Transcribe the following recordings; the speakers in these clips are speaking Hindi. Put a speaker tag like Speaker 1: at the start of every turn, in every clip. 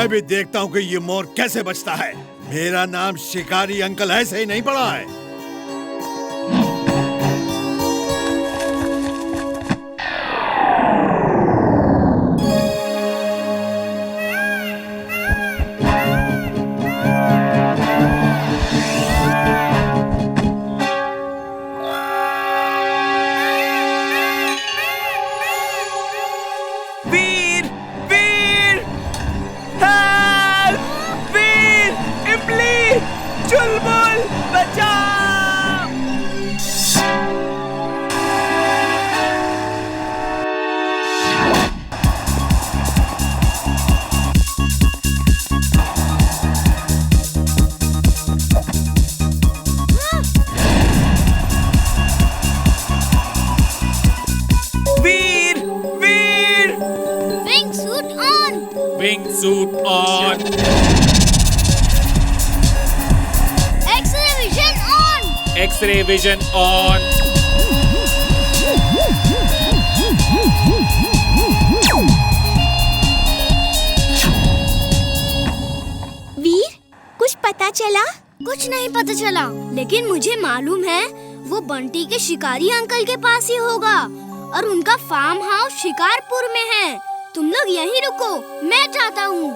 Speaker 1: मैं भी देखता हूँ कि ये मोर कैसे बचता है। मेरा नाम शिकारी अंकल ऐसे ही नहीं पड़ा है।
Speaker 2: चुलबुल बचाओ! Veer! Veer!
Speaker 3: Wingsuit on!
Speaker 4: Wingsuit on! X-ray vision on!
Speaker 3: Veer, कुछ पता चला? कुछ नहीं पता चला, लेकिन मुझे मालूम है वो बंटी के शिकारी अंकल के पास ही होगा और उनका फार्म हाउस शिकारपुर में है। तुम लोग यहीं रुको, मैं जाता हूँ।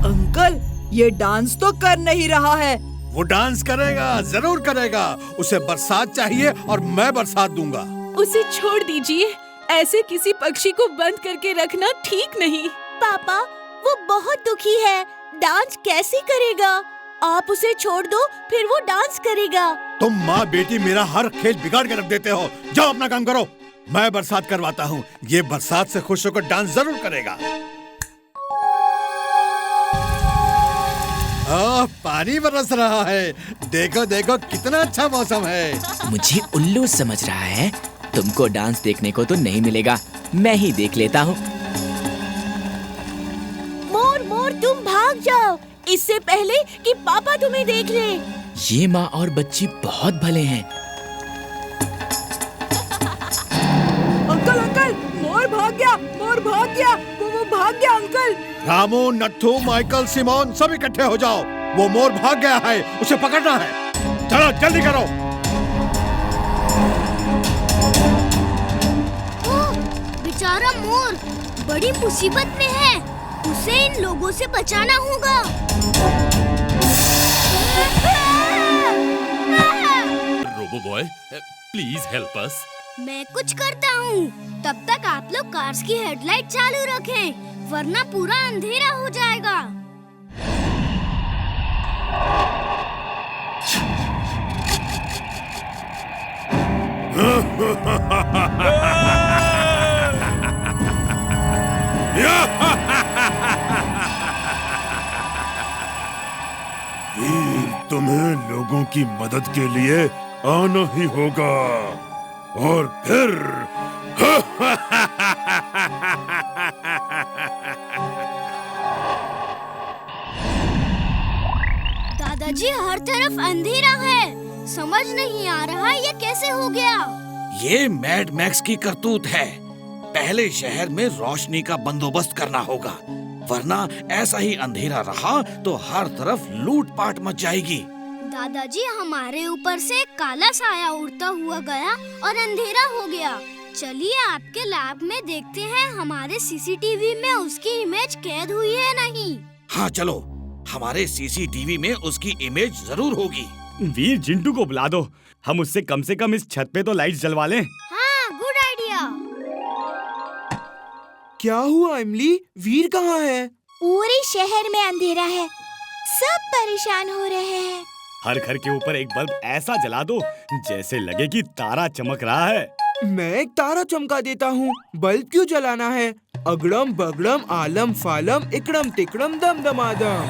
Speaker 2: अंकल, ये डांस तो कर नहीं रहा है।
Speaker 1: वो डांस करेगा, जरूर करेगा। उसे बरसात चाहिए और मैं बरसात दूंगा।
Speaker 5: उसे छोड़ दीजिए, ऐसे किसी पक्षी को बंद करके रखना ठीक नहीं।
Speaker 6: पापा, वो बहुत दुखी है, डांस कैसे करेगा? आप उसे छोड़ दो, फिर वो डांस करेगा।
Speaker 1: तुम माँ बेटी मेरा हर खेल बिगाड़ के रख देते हो। जाओ अपना काम करो, मैं बरसात करवाता हूँ। ये बरसात से खुश होकर डांस जरूर करेगा। पानी बरस रहा है। देखो देखो कितना अच्छा मौसम है।
Speaker 7: मुझे उल्लू समझ रहा है। तुमको डांस देखने को तो नहीं मिलेगा, मैं ही देख लेता हूँ।
Speaker 6: मोर मोर, तुम भाग जाओ, इससे पहले कि पापा तुम्हें देख ले।
Speaker 7: ये माँ और बच्ची बहुत भले हैं।
Speaker 2: अंकल अंकल, मोर भाग गया, मोर भाग गया, वो भाग गया अंकल।
Speaker 1: रामू, नट्थू, माइकल, सिमोन सब इकट्ठे हो जाओ। वो मोर भाग गया है, उसे पकड़ना है। चलो जल्दी करो।
Speaker 3: ओह, बेचारा मोर बड़ी मुसीबत में है। उसे इन लोगों से बचाना होगा।
Speaker 4: Robo boy, please help us.
Speaker 3: मैं कुछ करता हूँ। तब तक आप लोग कार्स की हेडलाइट चालू रखें, वरना पूरा अंधेरा हो जाएगा।
Speaker 1: वीर, तुम्हें लोगों की मदद के लिए आना ही होगा और फिर
Speaker 3: दादाजी, हर तरफ अंधेरा है। समझ नहीं आ रहा ये कैसे हो गया।
Speaker 8: ये मैड मैक्स की करतूत है। पहले शहर में रोशनी का बंदोबस्त करना होगा, वरना ऐसा ही अंधेरा रहा तो हर तरफ लूटपाट मच जाएगी।
Speaker 3: दादाजी, हमारे ऊपर से काला साया उड़ता हुआ गया और अंधेरा हो गया। चलिए आपके लैब में देखते हैं हमारे सीसीटीवी में उसकी इमेज कैद हुई है नहीं।
Speaker 8: हाँ चलो, हमारे सीसीटीवी में उसकी इमेज जरूर होगी।
Speaker 9: वीर, जिंटू को बुला दो, हम उससे कम से कम इस छत पे तो लाइट जलवा लें।
Speaker 3: हाँ, गुड आइडिया।
Speaker 2: क्या हुआ इमली, वीर कहाँ है?
Speaker 6: पूरे शहर में अंधेरा है, सब परेशान हो रहे हैं।
Speaker 9: हर घर के ऊपर एक बल्ब ऐसा जला दो जैसे लगे कि तारा चमक रहा है।
Speaker 2: मैं एक तारा चमका देता हूँ। बल्ब क्यों जलाना है? अगड़म बगड़म आलम फालम इकड़म तिकड़म दम दमादम।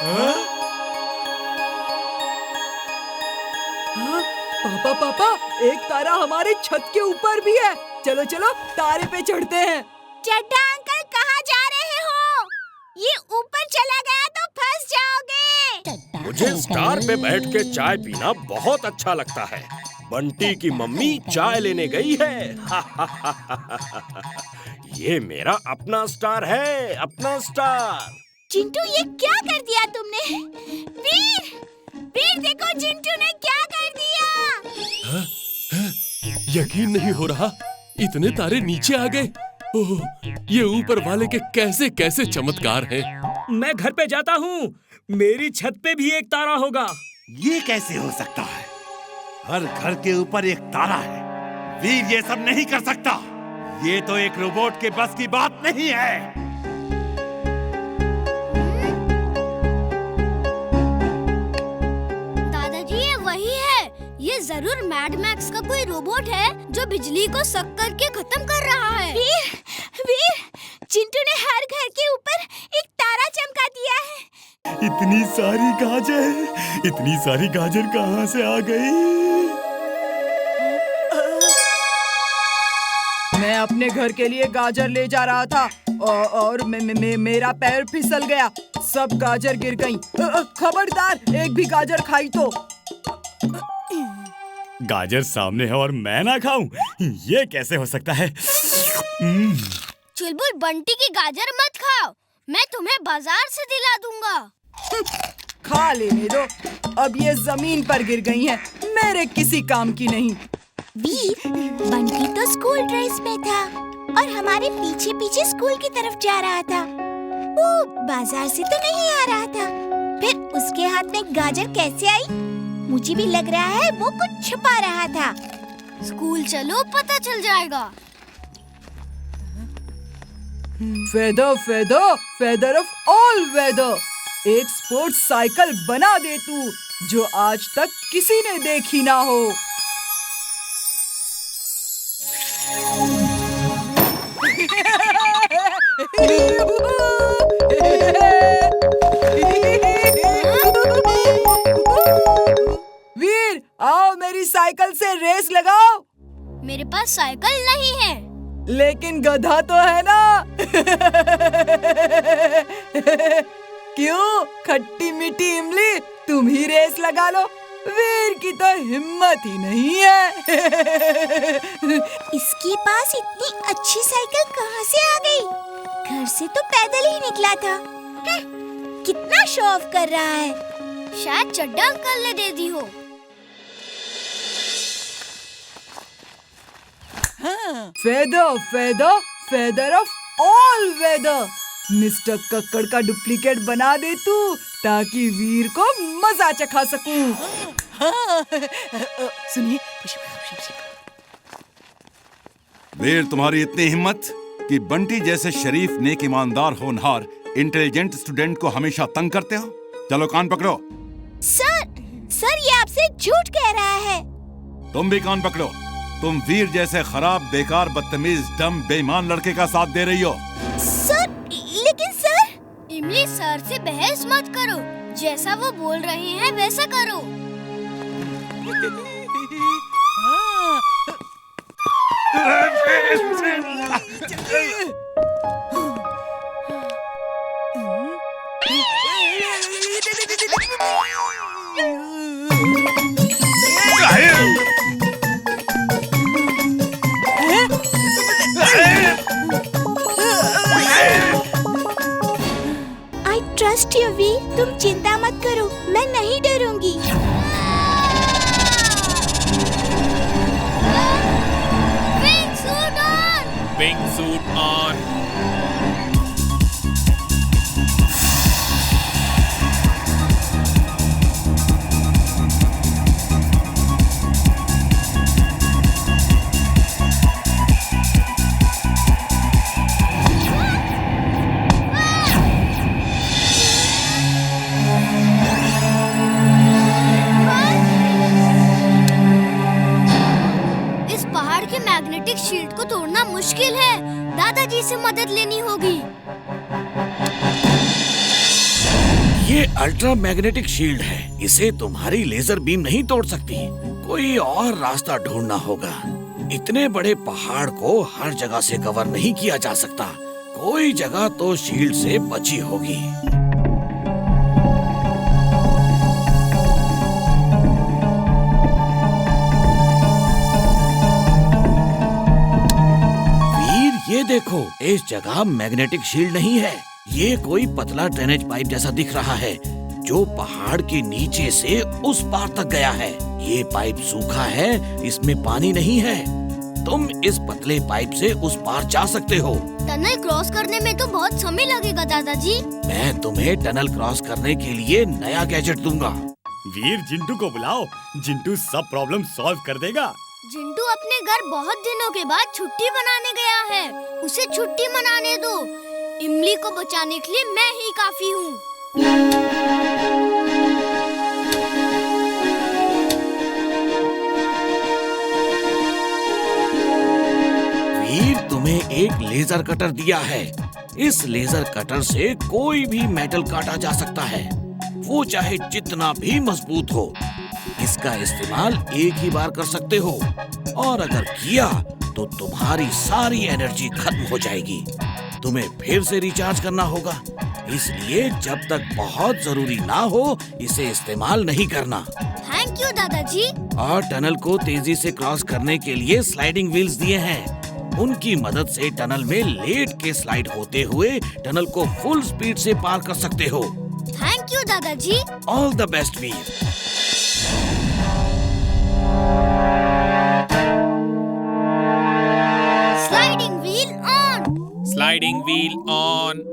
Speaker 2: हाँ? हाँ? पापा पापा, एक तारा हमारे छत के ऊपर भी है। चलो चलो तारे पे चढ़ते हैं।
Speaker 6: चड्ढा अंकल, कहाँ जा रहे हो? ये ऊपर चला गया तो फंस जाओगे।
Speaker 4: मुझे स्टार पे बैठ के चाय पीना बहुत अच्छा लगता है। बंटी की मम्मी चाय लेने गई है। ये मेरा अपना स्टार है, अपना स्टार।
Speaker 6: चिंटू, ये क्या कर दिया तुमने? वीर, वीर देखो चिंटू ने क्या कर दिया।
Speaker 10: यकीन नहीं हो रहा, इतने तारे नीचे आ गए। ओह, ये ऊपर वाले के कैसे कैसे चमत्कार हैं।
Speaker 4: मैं घर पे जाता हूँ, मेरी छत पे भी एक तारा होगा।
Speaker 1: ये कैसे हो सकता है? हर घर के ऊपर एक तारा है। वीर ये सब नहीं कर सकता। ये तो एक रोबोट के बस की बात नहीं है।
Speaker 3: दादाजी, ये वही है। ये जरूर मैड मैक्स का कोई रोबोट है जो बिजली को सक करके खत्म कर रहा है।
Speaker 6: वीर, वीर, चिंटू ने हर घर के ऊपर एक तारा चमका दिया है।
Speaker 9: इतनी सारी गाजर कहाँ से आ गई?
Speaker 5: मैं अपने घर के लिए गाजर ले जा रहा था और मेरा पैर फिसल गया। सब गाजर गिर गईं। खबरदार, एक भी गाजर खाई तो।
Speaker 9: गाजर सामने है और मैं ना खाऊं? ये कैसे हो सकता है?
Speaker 3: चुलबुल, बंटी की गाजर मत खाओ, मैं तुम्हें बाजार से दिला दूंगा।
Speaker 5: खा लेने दो, अब ये जमीन पर गिर गई हैं, मेरे किसी काम की नहीं।
Speaker 6: वीर, बंटी तो स्कूल ड्रेस में था और हमारे पीछे पीछे स्कूल की तरफ जा रहा था। वो बाजार से तो नहीं आ रहा था। फिर उसके हाथ में गाजर कैसे आई? मुझे भी लग रहा है वो कुछ छुपा रहा था।
Speaker 3: स्कूल चलो, पता चल जाएगा।
Speaker 5: फेदर ऑफ ऑल वेदर, एक स्पोर्ट्स साइकिल बना दे तू जो आज तक किसी ने देखी ना हो। वीर, आओ मेरी साइकिल से रेस लगाओ।
Speaker 3: मेरे पास साइकिल नहीं है।
Speaker 5: लेकिन गधा तो है ना। क्यों खट्टी मीठी इमली, तुम ही रेस लगा लो। वीर की तो हिम्मत ही नहीं है।
Speaker 6: इसके पास इतनी अच्छी साइकिल कहाँ से आ गई? घर से तो पैदल ही निकला था। कितना शो ऑफ कर रहा है।
Speaker 3: शायद चड्डा अंकल ने दे दी हो।
Speaker 5: Feather of all weather, mister Kakkar का डुप्लीकेट बना दे तू ताकि वीर को मजा चखा सकूं। सुनिए,
Speaker 1: वीर, तुम्हारी इतनी हिम्मत कि बंटी जैसे शरीफ, नेक, ईमानदार, होनहार, इंटेलिजेंट स्टूडेंट को हमेशा तंग करते हो। चलो कान पकड़ो।
Speaker 6: सर ये आपसे झूठ कह रहा है।
Speaker 1: तुम भी कान पकड़ो। तुम वीर जैसे खराब, बेकार, बदतमीज, डम, बेईमान लड़के का साथ दे रही हो।
Speaker 6: लेकिन सर।
Speaker 3: इमली, सर से बहस मत करो, जैसा वो बोल रहे हैं वैसा करो।
Speaker 6: I trust you, वीर, तुम चिंता मत करो, मैं नहीं डरूंगी।
Speaker 3: Wingsuit on!
Speaker 4: Wingsuit on!
Speaker 3: Magnetic shield को तोड़ना मुश्किल है। दादाजी से मदद लेनी होगी।
Speaker 8: ये अल्ट्रा मैग्नेटिक शील्ड है, इसे तुम्हारी लेजर बीम नहीं तोड़ सकती। कोई और रास्ता ढूंढना होगा। इतने बड़े पहाड़ को हर जगह से कवर नहीं किया जा सकता। कोई जगह तो शील्ड से बची होगी। ये देखो, इस जगह मैग्नेटिक शील्ड नहीं है। ये कोई पतला ड्रेनेज पाइप जैसा दिख रहा है जो पहाड़ के नीचे से उस पार तक गया है। ये पाइप सूखा है, इसमें पानी नहीं है। तुम इस पतले पाइप से उस पार जा सकते हो।
Speaker 3: टनल क्रॉस करने में तो बहुत समय लगेगा दादाजी।
Speaker 8: मैं तुम्हें टनल क्रॉस करने के लिए नया गैजेट दूंगा।
Speaker 9: वीर, जिंटू को बुलाओ। जिंटू सब प्रॉब्लम सॉल्व कर देगा।
Speaker 3: जिंटू अपने घर बहुत दिनों के बाद छुट्टी मनाने गया है। उसे छुट्टी मनाने दो। इमली को बचाने के लिए मैं ही काफी हूँ।
Speaker 8: वीर, तुम्हें एक लेजर कटर दिया है। इस लेजर कटर से कोई भी मेटल काटा जा सकता है, वो चाहे जितना भी मजबूत हो। इसका इस्तेमाल एक ही बार कर सकते हो और अगर किया तो तुम्हारी सारी एनर्जी खत्म हो जाएगी। तुम्हें फिर से रिचार्ज करना होगा, इसलिए जब तक बहुत जरूरी ना हो इसे इस्तेमाल नहीं करना।
Speaker 3: थैंक यू दादाजी।
Speaker 8: और टनल को तेजी से क्रॉस करने के लिए स्लाइडिंग व्हील्स दिए हैं। उनकी मदद से टनल में लेट के स्लाइड होते हुए टनल को फुल स्पीड से पार कर सकते हो।
Speaker 3: थैंक यू दादाजी।
Speaker 8: All the best Veer.
Speaker 3: Sliding wheel on.
Speaker 7: Sliding wheel on.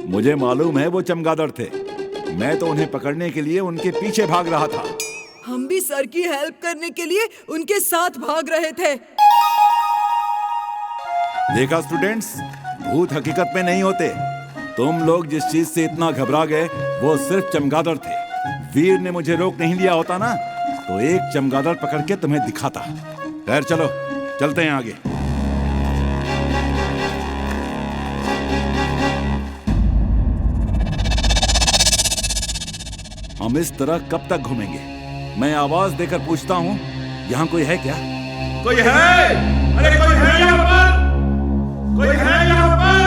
Speaker 1: मुझे मालूम है वो चमगादड़ थे। मैं तो उन्हें पकड़ने के लिए उनके पीछे भाग रहा था।
Speaker 5: हम भी सर की हेल्प करने के लिए उनके साथ भाग रहे थे।
Speaker 1: देखा स्टूडेंट्स, भूत हकीकत में नहीं होते। तुम लोग जिस चीज से इतना घबरा गए वो सिर्फ चमगादड़ थे। वीर ने मुझे रोक नहीं लिया होता ना तो एक चमगादड़ पकड़ के तुम्हें दिखाता। खैर चलो चलते हैं आगे। हम इस तरह कब तक घूमेंगे? मैं आवाज देकर पूछता हूँ, यहाँ कोई है क्या? कोई है? अरे कोई है यहाँ पर? कोई है यहाँ पर?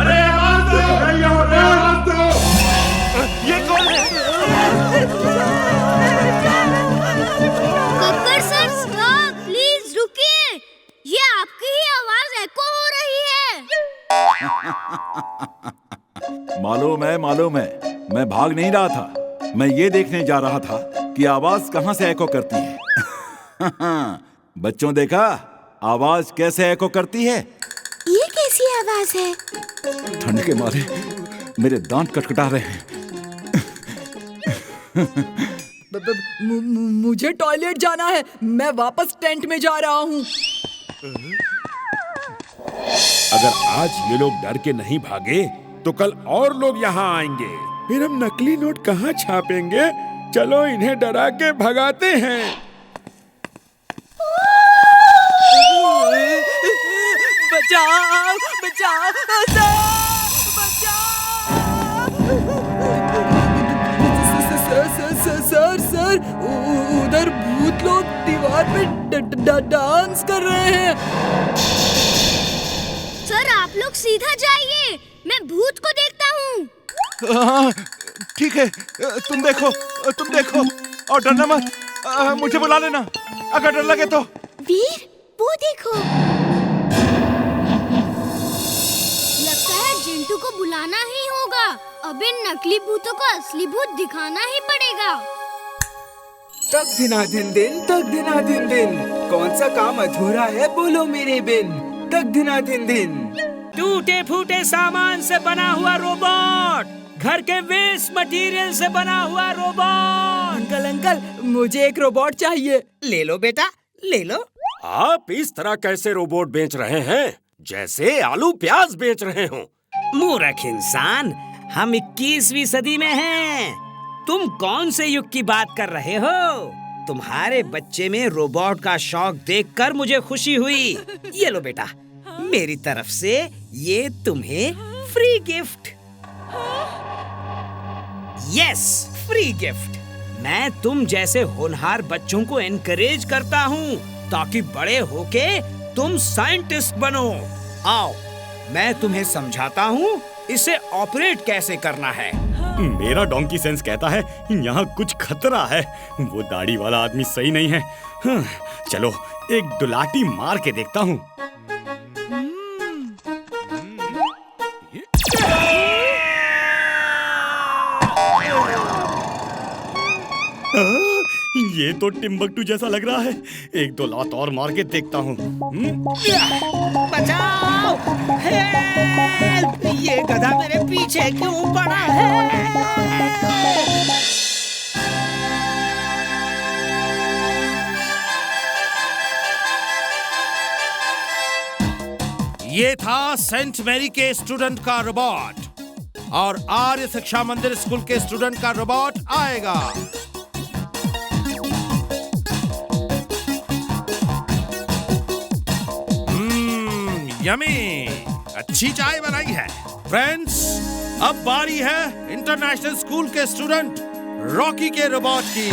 Speaker 1: अरे आवाज दो! है यहाँ पर? आवाज दो! ये कौन है?
Speaker 3: कक्कर सर स्टॉप, प्लीज रुकिए। ये आपकी ही आवाज एको हो रही है।
Speaker 1: मालूम है। मैं भाग नहीं रहा था। मैं ये देखने जा रहा था कि आवाज कहाँ से एको करती है। बच्चों देखा आवाज कैसे एको करती है?
Speaker 6: ये कैसी आवाज है?
Speaker 1: ठंड के मारे मेरे दांत कटकटा रहे हैं।
Speaker 5: मुझे टॉयलेट जाना है। मैं वापस टेंट में जा रहा हूँ।
Speaker 4: अगर आज ये लोग डर के नहीं भागे तो कल और लोग यहाँ आएंगे। फिर हम नकली नोट कहाँ छापेंगे? चलो इन्हें डरा के भगाते हैं।
Speaker 5: बचाओ बचाओ सर, उधर भूत लोग दीवार पे डांस कर रहे हैं।
Speaker 3: सर आप लोग सीधा जाइए, मैं भूत को देखता हूँ।
Speaker 1: ठीक है, तुम देखो और डरना मत। मुझे बुला लेना अगर डर लगे तो।
Speaker 6: वीर, वो देखो।
Speaker 3: लगता है जिंटू को बुलाना ही होगा। अब इन नकली भूतों को असली भूत दिखाना ही पड़ेगा।
Speaker 2: तक दिनाधिन दिन, कौन सा काम अधूरा है बोलो मेरे बिन। तक दिनाधिन दिन।
Speaker 11: टूटे फूटे सामान से बना हुआ रोबोट, घर के वेस्ट मटेरियल से बना हुआ रोबोट।
Speaker 5: अंकल, मुझे एक रोबोट चाहिए।
Speaker 11: ले लो बेटा, ले लो।
Speaker 4: आप इस तरह कैसे रोबोट बेच रहे हैं जैसे आलू प्याज बेच रहे हो?
Speaker 11: मूर्ख इंसान, हम 21वीं सदी में हैं। तुम कौन से युग की बात कर रहे हो? तुम्हारे बच्चे में रोबोट का शौक देखकर मुझे खुशी हुई। ये लो बेटा, मेरी तरफ से ये तुम्हें free gift. Yes, free gift. मैं तुम जैसे होनहार बच्चों को एनकरेज करता हूँ ताकि बड़े होके तुम साइंटिस्ट बनो। आओ, मैं तुम्हें समझाता हूँ इसे ऑपरेट कैसे करना है।
Speaker 9: मेरा डोंकी सेंस कहता है यहाँ कुछ खतरा है। वो दाढ़ी वाला आदमी सही नहीं है। हाँ, चलो एक डुलाटी मार के देखता हूँ। ये तो टिम्बकटू जैसा लग रहा है। एक दो लात और मार के देखता हूँ।
Speaker 11: बचाओ! हेल्प! ये गधा मेरे पीछे क्यों पड़ा है?
Speaker 12: ये था सेंट मैरी के स्टूडेंट का रोबोट और आर्य शिक्षा मंदिर स्कूल के स्टूडेंट का रोबोट आएगा। यमी, अच्छी चाय बनाई है। फ्रेंड्स, अब बारी है इंटरनेशनल स्कूल के स्टूडेंट रॉकी के रोबोट की।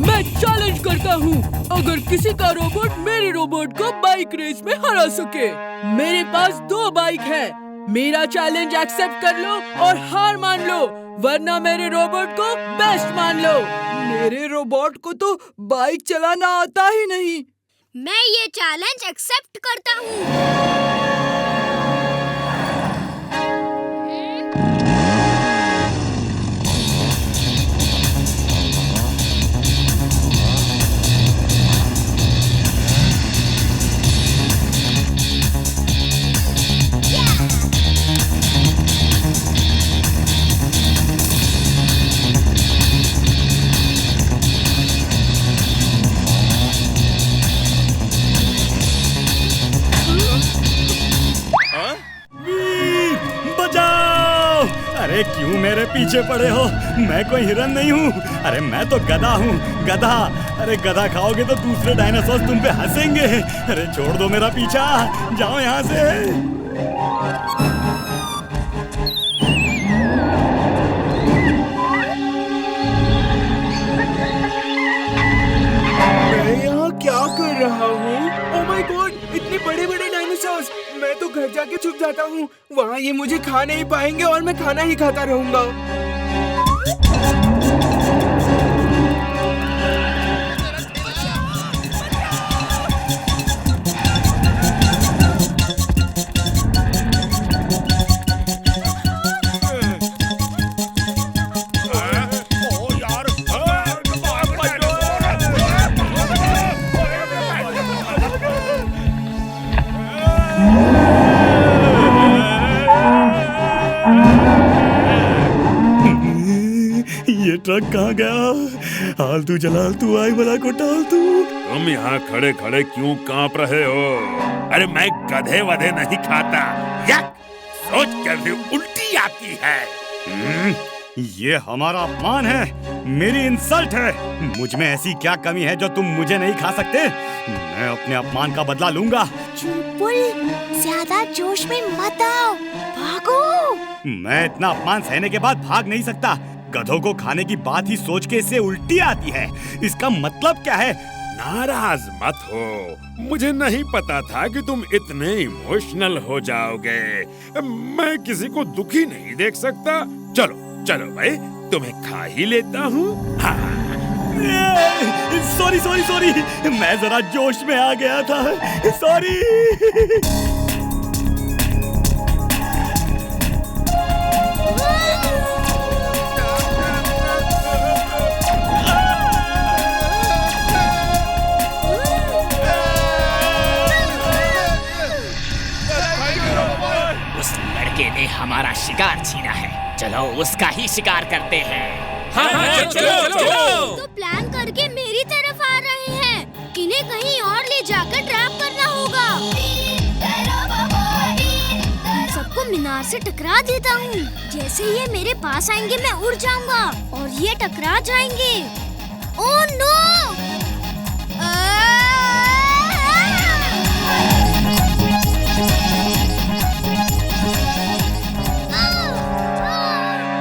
Speaker 5: मैं चैलेंज करता हूँ, अगर किसी का रोबोट मेरे रोबोट को बाइक रेस में हरा सके। मेरे पास 2 बाइक है। मेरा चैलेंज एक्सेप्ट कर लो और हार मान लो, वरना मेरे रोबोट को बेस्ट मान लो। मेरे रोबोट को तो बाइक चलाना आता ही नहीं।
Speaker 3: मैं ये चैलेंज एक्सेप्ट करता हूँ।
Speaker 9: अरे क्यों मेरे पीछे पड़े हो? मैं कोई हिरन नहीं हूँ। अरे मैं तो गधा हूँ, गधा। अरे गधा खाओगे तो दूसरे डायनासोर तुम पे हंसेंगे। अरे छोड़ दो मेरा पीछा, जाओ यहाँ से।
Speaker 2: मैं यहाँ क्या कर रहा हूँ? ओह माय गॉड, इतने बड़े बड़े डायनासोर्स। मैं तो घर जाके छुप जाता हूँ। वहाँ ये मुझे खा नहीं पाएंगे और मैं खाना ही खाता रहूंगा।
Speaker 9: ये ट्रक कहाँ गया? आलतू जलालतू आई बला को टालतू।
Speaker 4: तुम यहाँ खड़े खड़े क्यों कांप रहे हो? अरे मैं गधे वधे नहीं खाता। यक! सोच कर भी उल्टी आती है।
Speaker 9: ये हमारा अपमान है, मेरी इंसल्ट है। मुझ में ऐसी क्या कमी है जो तुम मुझे नहीं खा सकते? मैं अपने अपमान का बदला लूंगा।
Speaker 6: चुलबुल, ज्यादा जोश में मत आओ, भागो।
Speaker 9: मैं इतना अपमान सहने के बाद भाग नहीं सकता। गधों को खाने की बात ही सोच के इससे उल्टी आती है। इसका मतलब क्या है?
Speaker 4: नाराज मत हो। मुझे नहीं पता था कि तुम इतने इमोशनल हो जाओगे। मैं किसी को दुखी नहीं देख सकता। चलो चलो भाई, तुम्हें खा ही लेता हूँ।
Speaker 9: सॉरी सॉरी सॉरी, मैं जरा जोश में आ गया था। सॉरी।
Speaker 7: उस लड़के ने हमारा शिकार छीना है। चलो उसका ही शिकार करते हैं।
Speaker 10: हाँ, चलो।
Speaker 3: तो प्लान करके मेरी तरफ आ रहे हैं। इन्हें कहीं और ले जाकर ट्रैप करना होगा। सबको मीनार से टकरा देता हूँ। जैसे ये मेरे पास आएंगे मैं उड़ जाऊंगा और ये टकरा जाएंगे। Oh no!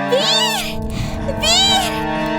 Speaker 6: वीर! वीर!